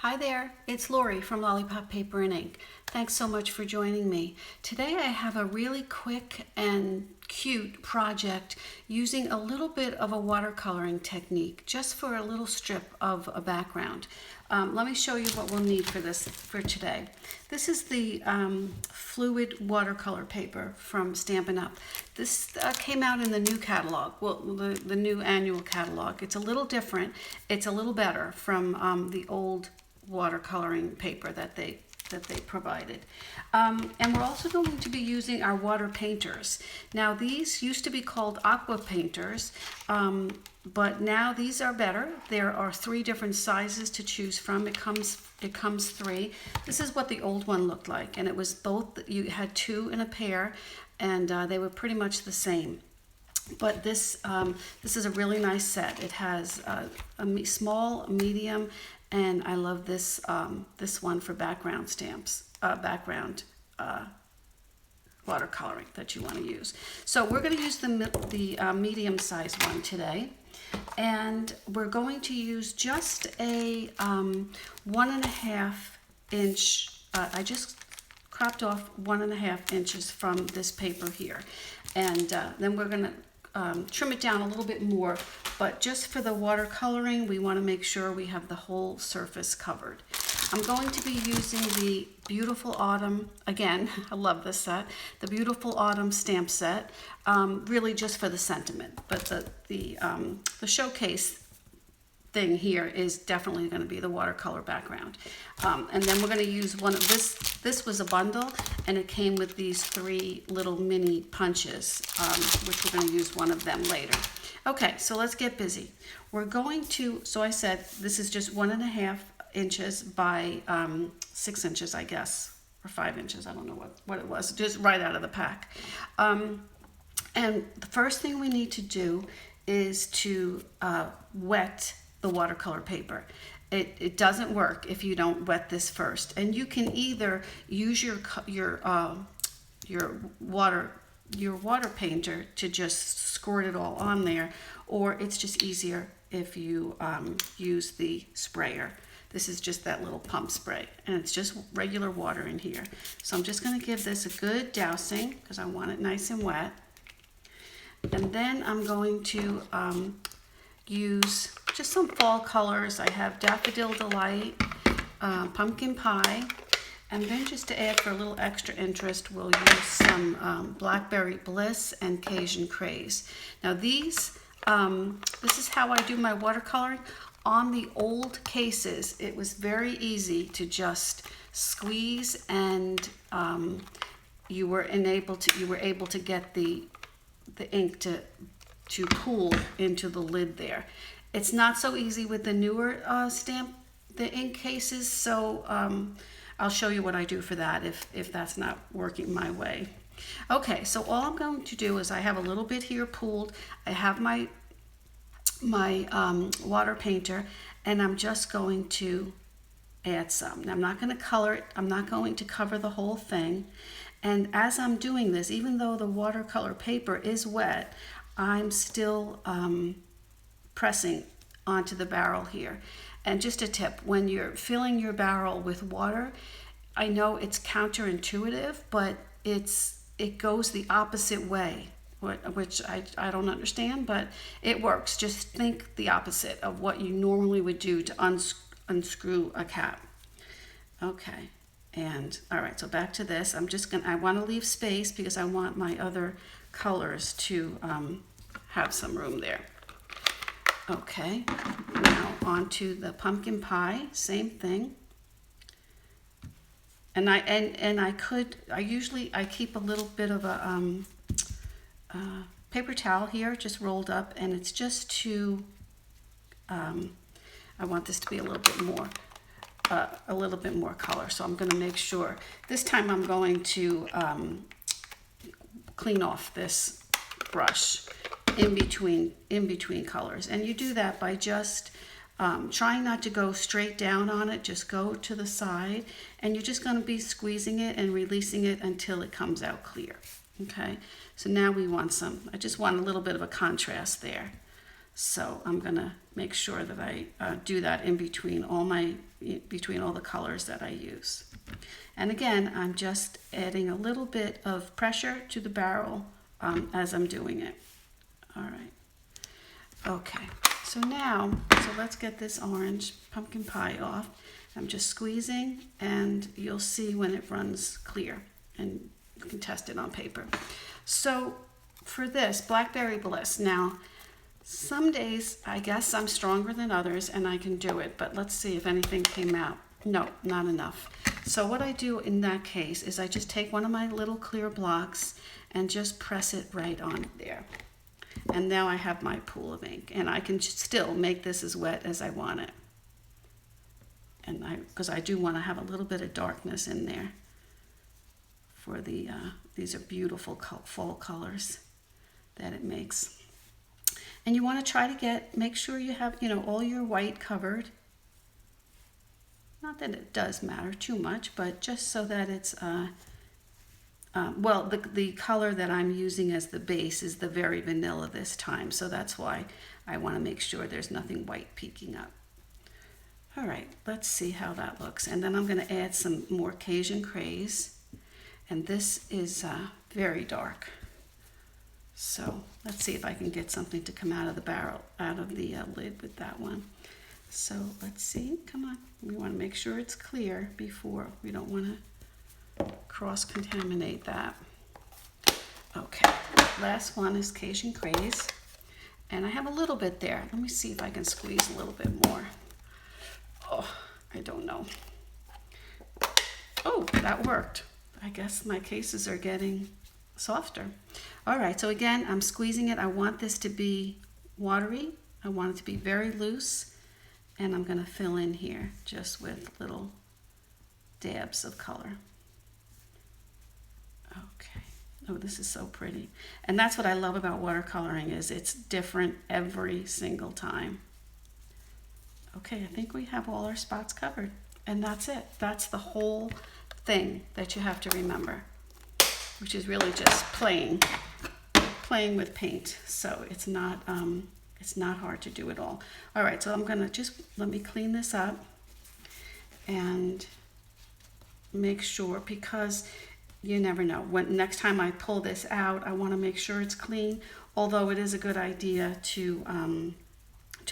Hi there, it's Lori from Lollipop Paper and Ink. Thanks so much for joining me. Today I have a really quick and cute project using a little bit of a watercoloring technique just for a little strip of a background. Let me show you what we'll need for this for today. This is the fluid watercolor paper from Stampin' Up. This came out in the new catalog, well, the new annual catalog. It's a little different. It's a little better from the old watercoloring paper that they provided. And we're also going to be using our water painters. Now these used to be called aqua painters, but now these are better. There are 3 different sizes to choose from. It comes 3. This is what the old one looked like, and it was both, you had 2 in a pair, and they were pretty much the same. But this is a really nice set. It has a small, medium, and I love this this one for background stamps, background watercoloring that you want to use. So we're going to use the medium size one today, and we're going to use just a 1.5 inch. I just cropped off 1.5 inches from this paper here, and then we're going to trim it down a little bit more, but just for the watercoloring, we want to make sure we have the whole surface covered. I'm going to be using the Beautiful Autumn, again, I love this set, the Beautiful Autumn stamp set, really just for the sentiment, but the showcase thing here is definitely going to be the watercolor background. And then we're going to use one of this was a bundle, and it came with these 3 little mini punches, which we're going to use one of them later. Okay, so let's get busy. We're going to, so I said this is just 1.5 inches by 6 inches, I guess, or 5 inches. I don't know what it was, just right out of the pack. And the first thing we need to do is to wet the watercolor paper. It doesn't work if you don't wet this first, and you can either use your water painter to just squirt it all on there, or it's just easier if you use the sprayer. This is just that little pump spray, and it's just regular water in here. So I'm just going to give this a good dousing because I want it nice and wet, and then I'm going to use just some fall colors. I have Daffodil Delight, Pumpkin Pie, and then just to add for a little extra interest, we'll use some Blackberry Bliss and Cajun Craze. Now these, this is how I do my watercoloring. On the old cases, it was very easy to just squeeze, and you were able to get the ink to pool into the lid there. It's not so easy with the newer the ink cases, so I'll show you what I do for that if that's not working my way. Okay, so all I'm going to do is I have a little bit here pooled. I have my water painter, and I'm just going to add some. Now, I'm not going to color it. I'm not going to cover the whole thing. And as I'm doing this, even though the watercolor paper is wet, I'm still pressing onto the barrel here. And just a tip, when you're filling your barrel with water, I know it's counterintuitive, but it goes the opposite way, which I don't understand, but it works. Just think the opposite of what you normally would do to unscrew a cap. Okay, and all right, so back to this. I want to leave space because I want my other colors to have some room there. Okay, now onto the Pumpkin Pie, same thing. And I usually keep a little bit of a paper towel here just rolled up, and it's just to I want this to be a little bit more color, so I'm going to make sure this time I'm going to clean off this brush in between colors, and you do that by just trying not to go straight down on it. Just go to the side, and you're just going to be squeezing it and releasing it until it comes out clear. Okay, so now we want I just want a little bit of a contrast there. So I'm gonna make sure that I do that in between all the colors that I use. And again, I'm just adding a little bit of pressure to the barrel as I'm doing it. All right. Okay, so let's get this orange pumpkin pie off. I'm just squeezing, and you'll see when it runs clear, and you can test it on paper. So for this, Blackberry Bliss, now some days I guess I'm stronger than others and I can do it, but let's see if anything came out. No, not enough. So what I do in that case is I just take one of my little clear blocks and just press it right on there. And now I have my pool of ink, and I can still make this as wet as I want it. And because I do want to have a little bit of darkness in there for the, these are beautiful fall colors that it makes. And you want to try to make sure you have, all your white covered. Not that it does matter too much, but just so that it's, well, the color that I'm using as the base is the very vanilla this time, so that's why I want to make sure there's nothing white peeking up. All right, let's see how that looks. And then I'm going to add some more Cajun Craze, and this is very dark. So let's see if I can get something to come out of the barrel, out of the lid with that one. So let's see, come on. We want to make sure it's clear before, we don't want to cross-contaminate that. Okay, last one is Cajun Craze, and I have a little bit there. Let me see if I can squeeze a little bit more. Oh, I don't know. Oh, that worked. I guess my cases are getting softer. All right, so again, I'm squeezing it. I want this to be watery. I want it to be very loose, and I'm going to fill in here just with little dabs of color. Okay. Oh, this is so pretty. And that's what I love about watercoloring, is it's different every single time. Okay, I think we have all our spots covered, and that's it. That's the whole thing that you have to remember, which is really just playing with paint. So it's not hard to do it all. All right, so I'm gonna let me clean this up and make sure, because you never know. When next time I pull this out, I want to make sure it's clean. Although it is a good idea to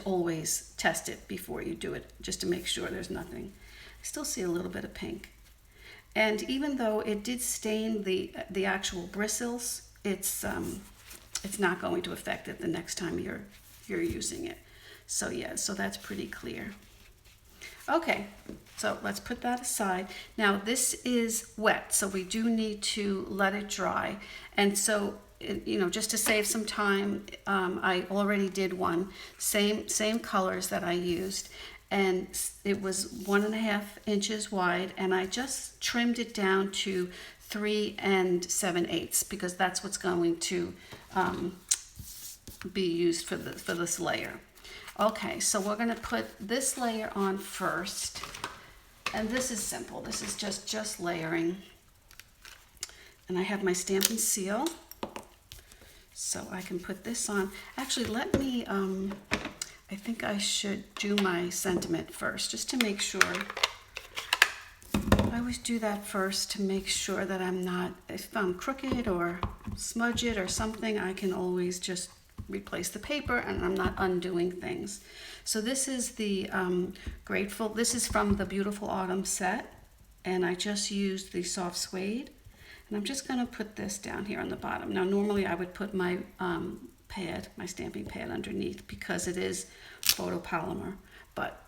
always test it before you do it, just to make sure there's nothing. I still see a little bit of pink. And even though it did stain the actual bristles, it's not going to affect it the next time you're using it. So yeah, so that's pretty clear. Okay, so let's put that aside. Now this is wet, so we do need to let it dry. And so, just to save some time, I already did one, same colors that I used, and it was 1.5 inches wide, and I just trimmed it down to 3 7/8 because that's what's going to be used for this layer. Okay, so we're going to put this layer on first, and this is simple. This is just layering, and I have my Stampin' Seal, so I can put this on. Actually, let me, I think I should do my sentiment first, just to make sure. I always do that first to make sure that if I'm crooked or smudge it or something, I can always just replace the paper and I'm not undoing things. So this is the this is from the Beautiful Autumn set, and I just used the soft suede, and I'm just going to put this down here on the bottom. Now normally I would put my my stamping pad underneath because it is photopolymer, but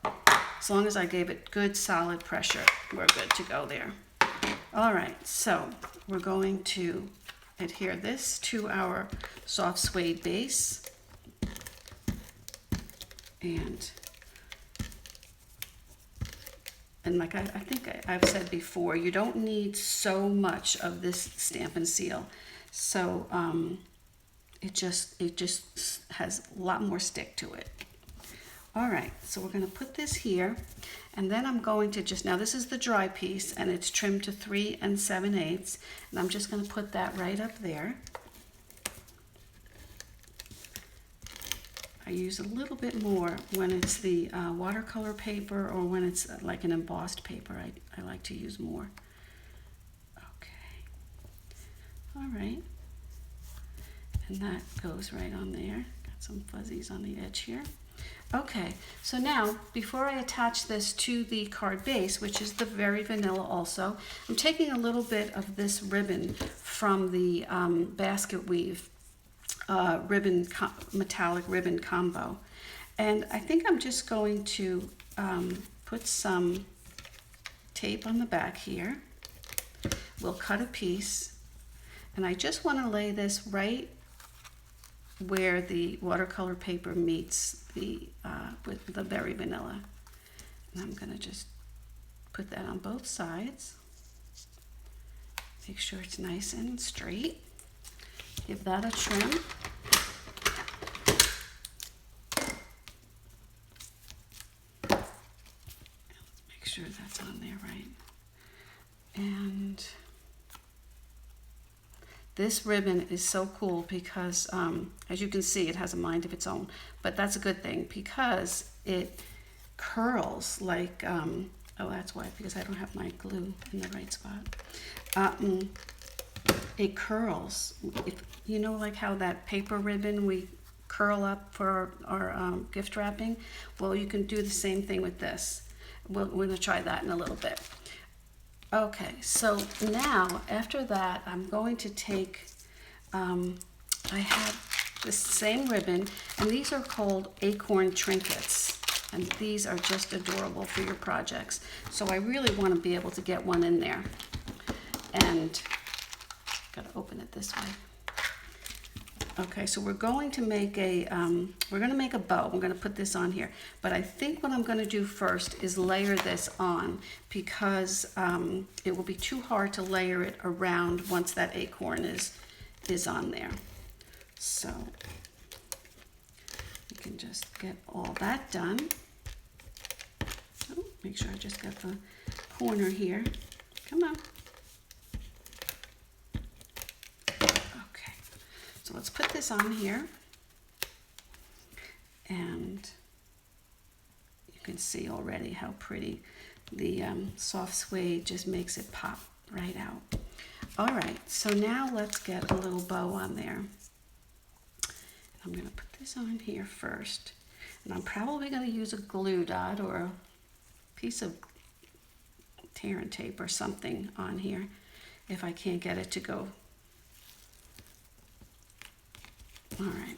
as long as I gave it good solid pressure, we're good to go there. All right, so we're going to adhere this to our soft suede base, and like I think I've said before, you don't need so much of this Stampin' Seal, so it just has a lot more stick to it. All right, so we're going to put this here, and then I'm going to now this is the dry piece, and it's trimmed to 3 7/8, and I'm just going to put that right up there. I use a little bit more when it's the watercolor paper, or when it's like an embossed paper. I like to use more. Okay. All right. And that goes right on there. Got some fuzzies on the edge here. Okay, so now before I attach this to the card base, which is the very vanilla also, I'm taking a little bit of this ribbon from the basket weave metallic ribbon combo, and I think I'm just going to put some tape on the back here. We'll cut a piece, and I just want to lay this right where the watercolor paper meets the with the berry vanilla. And I'm going to just put that on both sides. Make sure it's nice and straight. Give that a trim. Let's make sure that's on there right. And this ribbon is so cool because, as you can see, it has a mind of its own. But that's a good thing because it curls like, oh, that's why, because I don't have my glue in the right spot. It curls. If, you know, like how that paper ribbon we curl up for our gift wrapping? Well, you can do the same thing with this. We're going to try that in a little bit. Okay, so now after that, I'm going to take, I have this same ribbon, and these are called acorn trinkets, and these are just adorable for your projects. So I really want to be able to get one in there, and got to open it this way. Okay, so we're going to make a bow. We're going to put this on here. But I think what I'm going to do first is layer this on, because it will be too hard to layer it around once that acorn is on there. So we can just get all that done. Oh, make sure I just got the corner here. Come on. So let's put this on here, and you can see already how pretty the soft suede just makes it pop right out. All right, so now let's get a little bow on there. I'm going to put this on here first, and I'm probably going to use a glue dot or a piece of tear and tape or something on here if I can't get it to go. All right,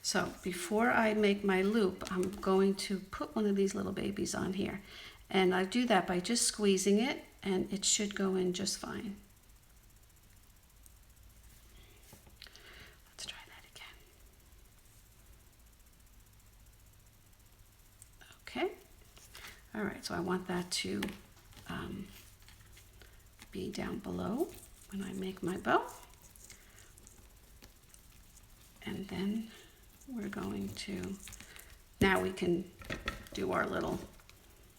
so before I make my loop, I'm going to put one of these little babies on here. And I do that by just squeezing it, and it should go in just fine. Let's try that again. Okay, all right, so I want that to be down below when I make my bow. And then we're going to, now we can do our little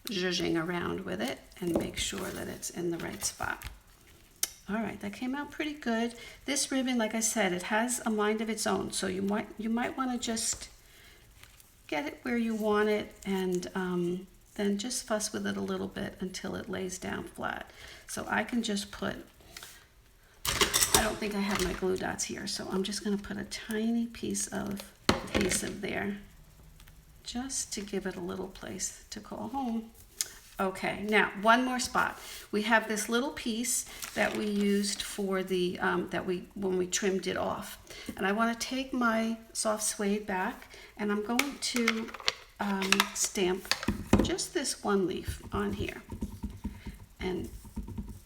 zhuzhing around with it and make sure that it's in the right spot. All right, that came out pretty good. This ribbon, like I said, it has a mind of its own, so you might want to just get it where you want it, and then just fuss with it a little bit until it lays down flat. So I can just put, I don't think I have my glue dots here, so I'm just going to put a tiny piece of adhesive there just to give it a little place to call home. Okay, now one more spot. We have this little piece that we used for the, when we trimmed it off. And I want to take my soft suede back, and I'm going to stamp just this one leaf on here. And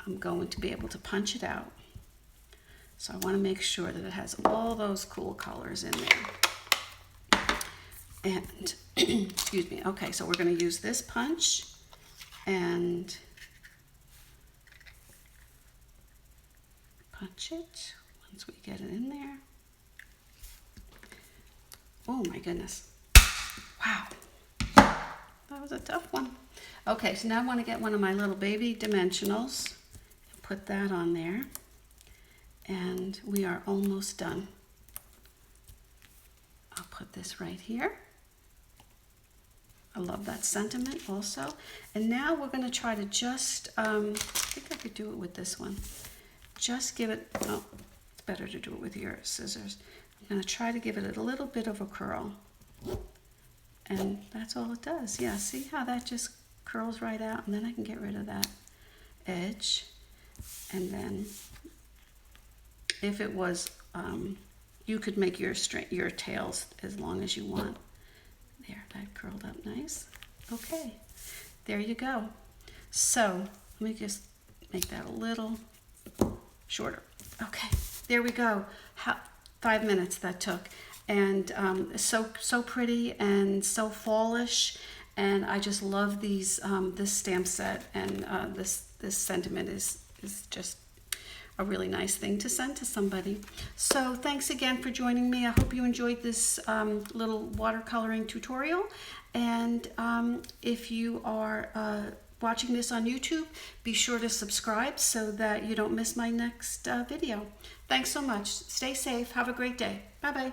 I'm going to be able to punch it out. So I want to make sure that it has all those cool colors in there. And, excuse me, okay, so we're going to use this punch and punch it once we get it in there. Oh my goodness. Wow. That was a tough one. Okay, so now I want to get one of my little baby dimensionals and put that on there. And we are almost done. I'll put this right here. I love that sentiment also. And now we're going to try to just, I think I could do it with this one. Just give it, oh, it's better to do it with your scissors. I'm going to try to give it a little bit of a curl. And that's all it does. Yeah, see how that just curls right out? And then I can get rid of that edge. And then if it was, you could make your tails as long as you want. There, that curled up nice. Okay, there you go. So let me just make that a little shorter. Okay, there we go. 5 minutes that took, and so pretty and so fallish, and I just love these this stamp set, and this sentiment is just a really nice thing to send to somebody. So thanks again for joining me. I hope you enjoyed this little watercoloring tutorial. And if you are watching this on YouTube, be sure to subscribe so that you don't miss my next video. Thanks so much. Stay safe. Have a great day. Bye-bye.